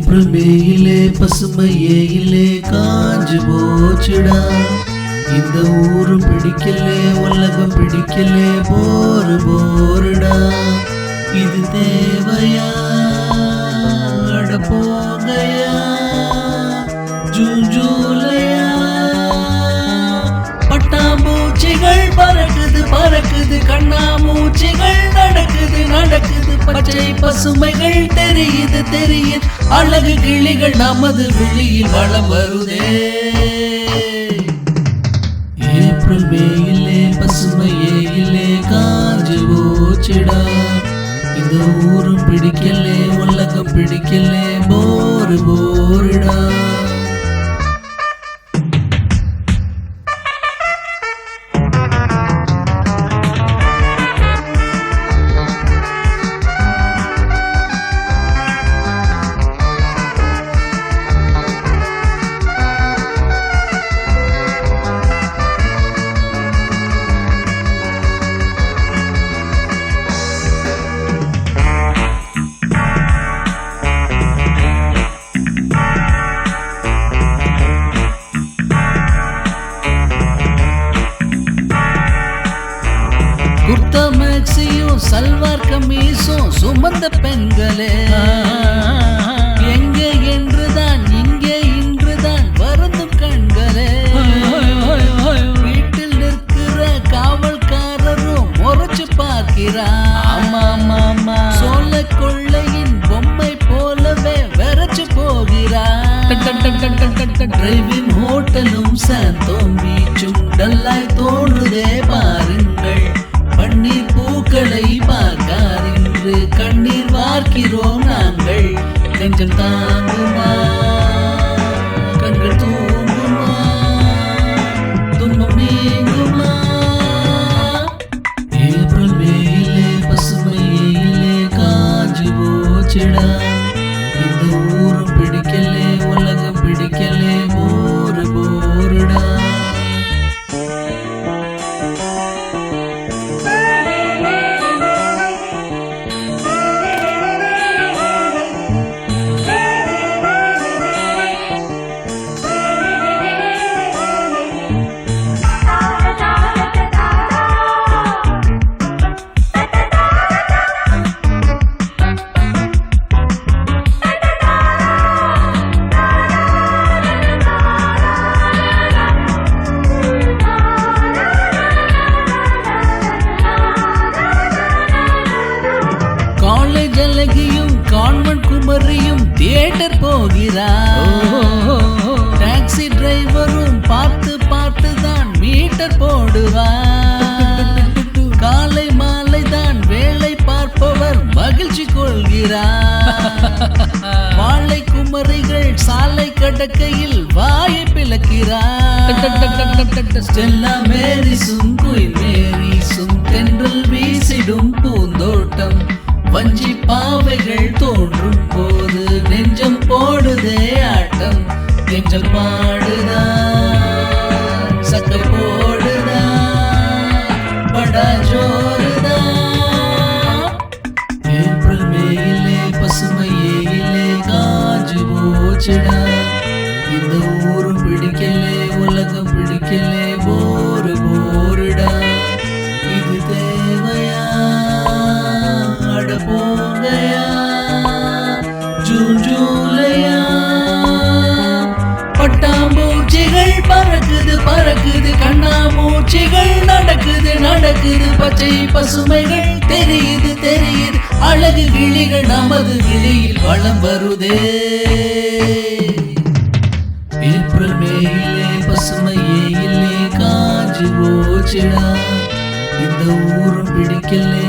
April மேயிலே பசுமையே இல்லே காஞ்சு போச்சுடா. இந்த ஊரு பிடிக்கலே உலகம் பிடிக்கலே போரு போருடா. இது தேவையா அட போகையா ஜூன் ஜூலையா. பட்டாம்பூச்சிகள் பறக்குது பறக்குது கண்ணாமூச்சிகள் நடக்குது நடக்குது. பச்சை பசுமைகள் தெரியுது தெரியுது அழகு கிளிகள் நமது வெளியில் வளம் வருதே. ஏப்ரல் மேயிலே பசுமையே இல்லே காஞ்சு போச்சுடா. இந்த ஊரும் பிடிக்கலே உலகம் பிடிக்கலே போரு போருடா. குர்தா மேக்ஸியும் சல்வார் கமீஸும் சுமந்த பெண்களே எங்கே என்றுதான் இங்கே இன்றுதான் வருந்தும் கண்களே. வீட்டில் நிற்கிற காவல்காரரும் முறைச்சு பார்க்கிறார். சோழ கொள்ளையின் பொம்மை போலவே வெறச்சு போகிறார். டிரைவிங் ஹோட்டலும் சாந்தோம் பீச்சும் டல்லாய் தோன்றுதே பாருங்கள். பன்னீர் பூக்களை பார்க்கார் என்று கண்ணீர் வார்க்கிறோம் நாங்கள். நெஞ்சம் தாங்குமா கண்கள் தூங்குமா துன்பம் நீங்குமா. ஏப்ரல் மேயிலே பசுமையே இல்லே காஞ்சு போச்சுடா. இந்த ஊரும் பிடிக்கலே உலகம் பிடிக்கலே போரு போருடா. காலேஜ் அழகியும் கான்வென்ட் குமரியும் தியேட்டர் போகிறார். டாக்ஸி டிரைவரும் பார்த்து பார்த்து தான் மீட்டர் போடுவார். காலை மாலை தான் வேலை பார்ப்பவர் மகிழ்ச்சி கொள்கிறார். வாழை குமரிகள் சாலை கடக்கையில் வாயை பிளக்கிறார். ஸ்டெல்லா மேரிசும் குயின் மேரிசும் தென்றல் வீசிடும் பூந்தோட்டம். வஞ்சி பாவைகள் தோன்றும் போது நெஞ்சம் போடுதே ஆட்டம். நெஞ்சம் பாடுதா சக்க போடுதா படா ஜோருதா. ஏப்ரல் மேயிலே பசுமையே இல்லே காஞ்சு போச்சுடா. இந்த ஊரும் பிடிக்கலே உலகம் பிடிக்கலே போரு போருடா. இது தேவையா அட போகையா ஜூன் ஜூலையா. பட்டாம்பூச்சிகள் பறக்குது பறக்குது கண்ணாமூச்சிகள் நடக்குது நடக்குது. பச்சை பசுமைகள் தெரியுது தெரியுது அழகு கிளிகள் நமது வெளியில் வளம் வருதே. ஏப்ரல் மேயிலே பசுமையே இல்லே காஞ்சு போச்சுடா. இந்த ஊரும் பிடிக்கலே